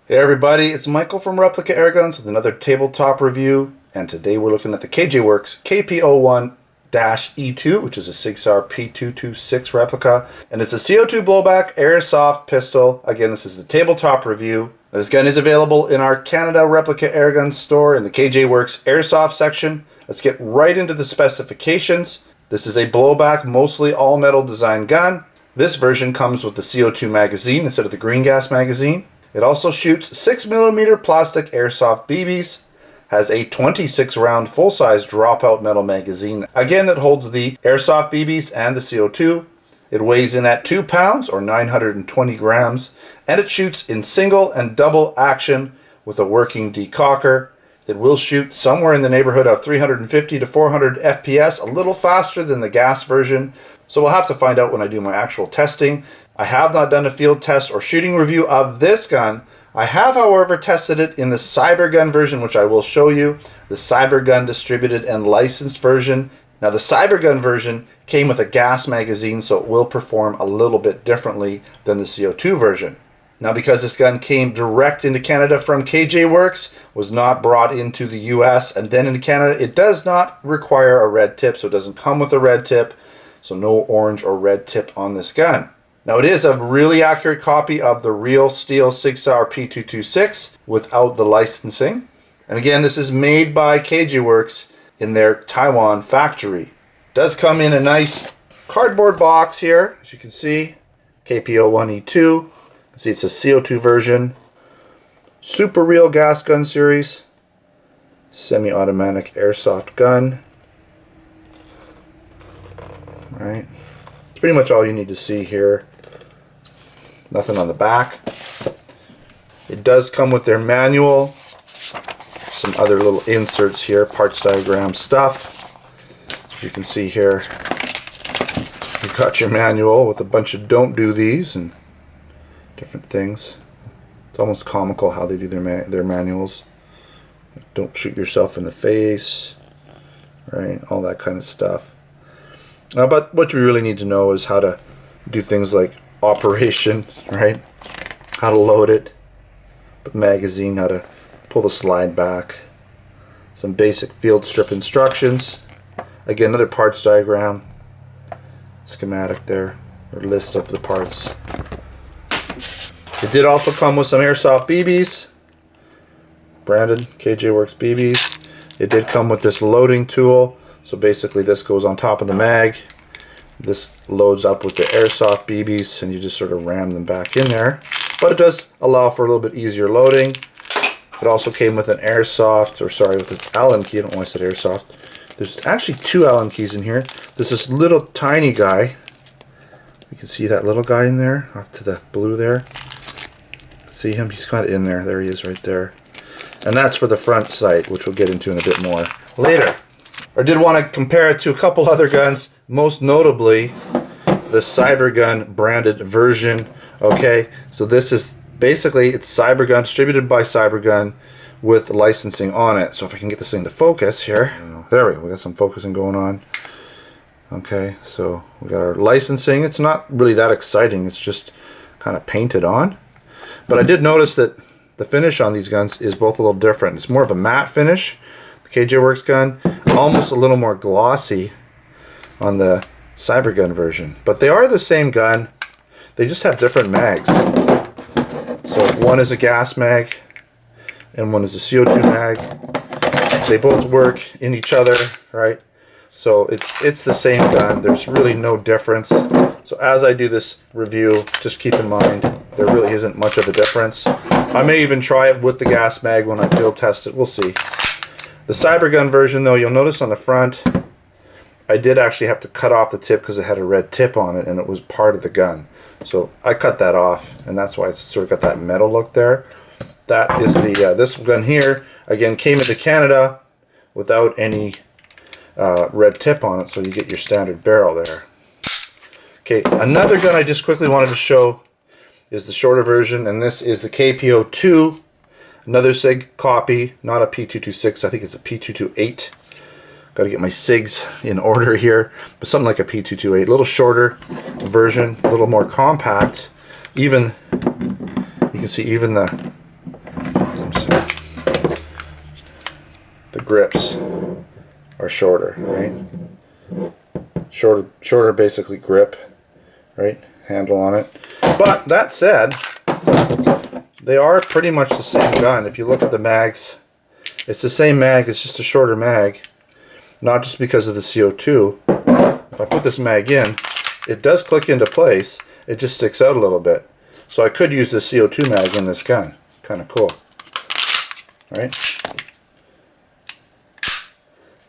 Hey everybody, it's Michael from Replica Airguns with another tabletop review, and today we're looking at the KJWorks KP01-E2, which is a Sig Sauer P226 replica, and it's a CO2 Blowback Airsoft Pistol. Again, this is the tabletop review. This gun is available in our Canada Replica Airgun store in the KJWorks Airsoft section. Let's get right into the specifications. This is a blowback, mostly all-metal design gun. This version comes with the CO2 magazine instead of the green gas magazine. It also shoots 6mm plastic Airsoft BBs, has a 26 round full-size dropout metal magazine, again that holds the Airsoft BBs and the CO2. It weighs in at 2 pounds or 920 grams, and it shoots in single and double action with a working decocker. It will shoot somewhere in the neighborhood of 350 to 400 FPS, a little faster than the gas version, so we'll have to find out when I do my actual testing. I have not done a field test or shooting review of this gun. I have, however, tested it in the Cybergun version, which I will show you. The Cybergun distributed and licensed version. Now, the Cybergun version came with a gas magazine, so it will perform a little bit differently than the CO2 version. Now, because this gun came direct into Canada from KJWorks, was not brought into the US and then into Canada, it does not require a red tip, so it doesn't come with a red tip, so no orange or red tip on this gun. Now, it is a really accurate copy of the real steel Sig Sauer P226 without the licensing. And again, this is made by KJWorks in their Taiwan factory. It does come in a nice cardboard box here, as you can see, KP01-E2. You can see it's a CO2 version. Super Real Gas Gun Series. Semi-automatic airsoft gun. All right. That's pretty much all you need to see here. Nothing on the back. It does come with their manual. Some other little inserts here, parts diagram stuff. As you can see here, you've got your manual with a bunch of don't do these and different things. It's almost comical how they do their manuals. Don't shoot yourself in the face, right? All that kind of stuff. But what you really need to know is how to do things like operation, right? How to load it, the magazine, how to pull the slide back, some basic field strip instructions. Again, another parts diagram, schematic there, or list of the parts. It did also come with some Airsoft BBs, branded KJWorks BBs. It did come with this loading tool. So basically this goes on top of the mag. This loads up with the Airsoft BBs and you just sort of ram them back in there. But it does allow for a little bit easier loading. It also came with an Airsoft, or sorry, with an Allen key. I don't know why I said Airsoft. There's actually 2 Allen keys in here. There's this little tiny guy. You can see that little guy in there, off to the blue there. See him? He's got it in there. There he is right there. And that's for the front sight, which we'll get into in a bit more later. I did want to compare it to a couple other guns, most notably the Cybergun branded version. Okay, so this is basically, it's Cybergun, distributed by Cybergun with licensing on it. So if I can get this thing to focus here, there we go, we got some focusing going on. Okay, so we got our licensing. It's not really that exciting, it's just kind of painted on. But I did notice that the finish on these guns is both a little different. It's more of a matte finish. KJWorks gun, almost a little more glossy on the Cybergun version, but they are the same gun, they just have different mags. So one is a gas mag and one is a CO2 mag. They both work in each other, right? So it's the same gun, there's really no difference. So as I do this review, just keep in mind there really isn't much of a difference. I may even try it with the gas mag when I field test it, we'll see. The Cybergun version, though, you'll notice on the front, I did actually have to cut off the tip because it had a red tip on it and it was part of the gun. So I cut that off, and that's why it's sort of got that metal look there. That is the, this gun here, again, came into Canada without any red tip on it, so you get your standard barrel there. Okay, another gun I just quickly wanted to show is the shorter version, and this is the KP02. Another Sig copy, not a P226, I think it's a P228. Got to get my Sigs in order here, but something like a P228, a little shorter version, a little more compact. Even, you can see even the the grips are shorter, right? Shorter basically grip, right? Handle on it. But that said, they are pretty much the same gun. If you look at the mags, it's the same mag, it's just a shorter mag. Not just because of the CO2. If I put this mag in, it does click into place, it just sticks out a little bit. So I could use the CO2 mag in this gun. Kind of cool, right?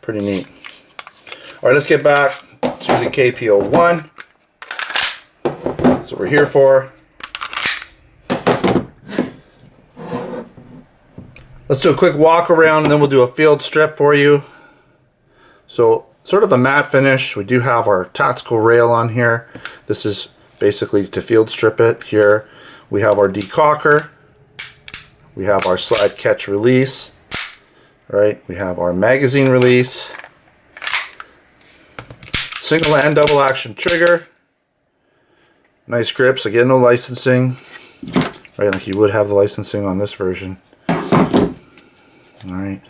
Pretty neat. All right, let's get back to the KP01. That's what we're here for. Let's do a quick walk around and then we'll do a field strip for you. So sort of a matte finish. We do have our tactical rail on here. This is basically to field strip it. Here we have our decocker. We have our slide catch release. Right, we have our magazine release, single and double action trigger, nice grips, again no licensing, right, like you would have the licensing on this version. Alright,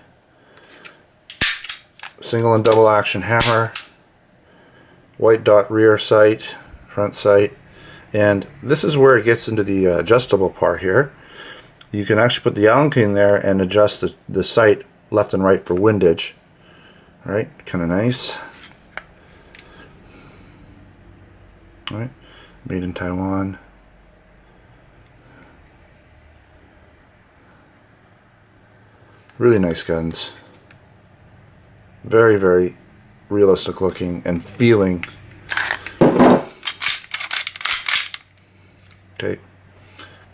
single and double action hammer, white dot rear sight, front sight, and this is where it gets into the adjustable part here. You can actually put the Allen key in there and adjust the sight left and right for windage. Alright, kind of nice. Alright, made in Taiwan. Really nice guns. Very, very realistic looking and feeling. Okay,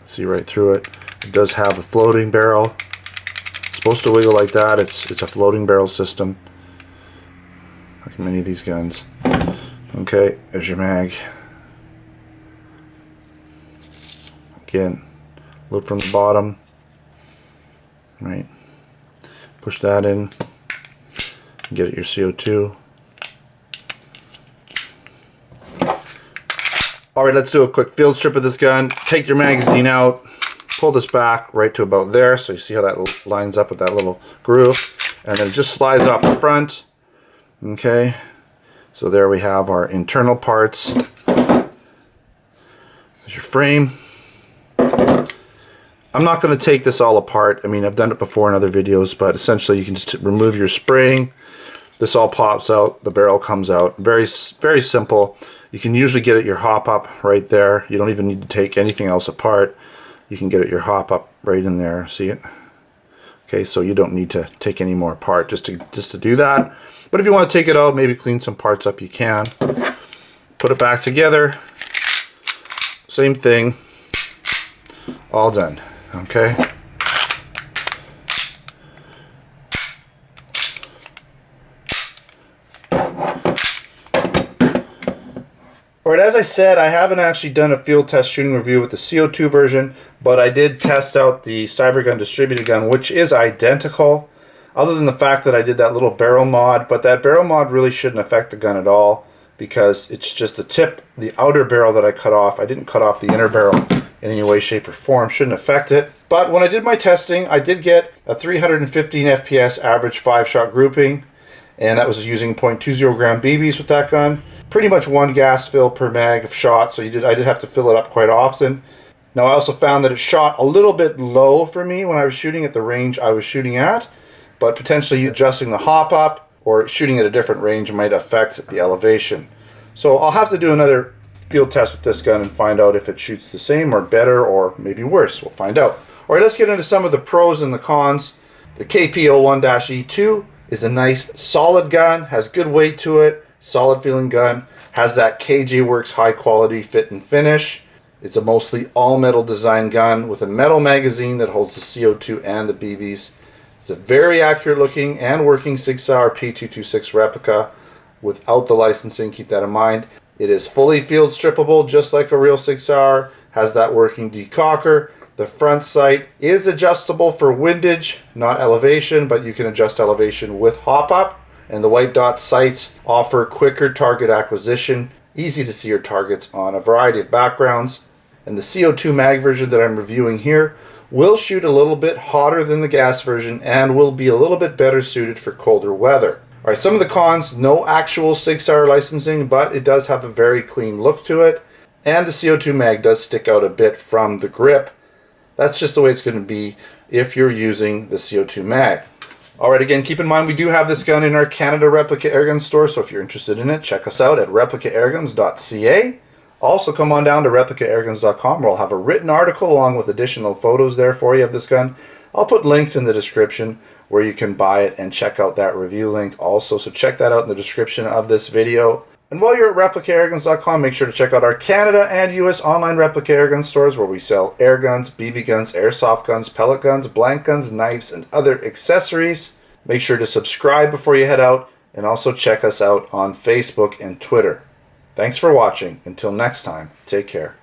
see right through it. It does have a floating barrel. Supposed to wiggle like that. It's a floating barrel system, like many of these guns. Okay, there's your mag. Again, load from the bottom. Right, push that in. Get at your CO2. All right, let's do a quick field strip of this gun. Take your magazine out. Pull this back right to about there, so you see how that lines up with that little groove, and then it just slides off the front. Okay, so there we have our internal parts. There's your frame. I'm not going to take this all apart. I mean, I've done it before in other videos, but essentially you can just remove your spring. This all pops out, the barrel comes out. Very, very simple. You can usually get at your hop up right there. You don't even need to take anything else apart. You can get at your hop up right in there. See it? Okay, so you don't need to take any more apart just to do that. But if you want to take it out, maybe clean some parts up, you can. Put it back together. Same thing. All done. Okay. Alright, as I said, I haven't actually done a field test shooting review with the CO2 version, but I did test out the Cybergun distributed gun, which is identical, other than the fact that I did that little barrel mod, but that barrel mod really shouldn't affect the gun at all, because it's just the tip, the outer barrel that I cut off. I didn't cut off the inner barrel in any way, shape, or form. Shouldn't affect it. But when I did my testing, I did get a 315 FPS average 5-shot grouping, and that was using .20 gram BBs with that gun. Pretty much one gas fill per mag of shot, so I did have to fill it up quite often. Now I also found that it shot a little bit low for me when I was shooting at the range I was shooting at, but potentially adjusting the hop up or shooting at a different range might affect the elevation. So I'll have to do another field test with this gun and find out if it shoots the same or better or maybe worse. We'll find out. Alright, let's get into some of the pros and the cons. The KP01-E2 is a nice solid gun, has good weight to it, solid feeling gun, has that KJWorks high quality fit and finish. It's a mostly all metal design gun with a metal magazine that holds the CO2 and the BBs. It's a very accurate looking and working Sig Sauer P226 replica without the licensing, keep that in mind. It is fully field strippable just like a real Sig Sauer, has that working decocker. The front sight is adjustable for windage, not elevation, but you can adjust elevation with hop up. And the white dot sights offer quicker target acquisition, easy to see your targets on a variety of backgrounds. And the CO2 mag version that I'm reviewing here will shoot a little bit hotter than the gas version and will be a little bit better suited for colder weather. All right, some of the cons: no actual Sig Sauer licensing, but it does have a very clean look to it, and the CO2 mag does stick out a bit from the grip. That's just the way it's going to be if you're using the CO2 mag. Alright, again, keep in mind we do have this gun in our Canada Replica Airgun store, so if you're interested in it, check us out at replicaAirguns.ca. Also, come on down to replicaAirguns.com, where I'll have a written article along with additional photos there for you of this gun. I'll put links in the description where you can buy it and check out that review link also, so check that out in the description of this video. And while you're at replicaAirguns.com, make sure to check out our Canada and US online Replica Airgun stores, where we sell air guns, BB guns, airsoft guns, pellet guns, blank guns, knives, and other accessories. Make sure to subscribe before you head out, and also check us out on Facebook and Twitter. Thanks for watching. Until next time, take care.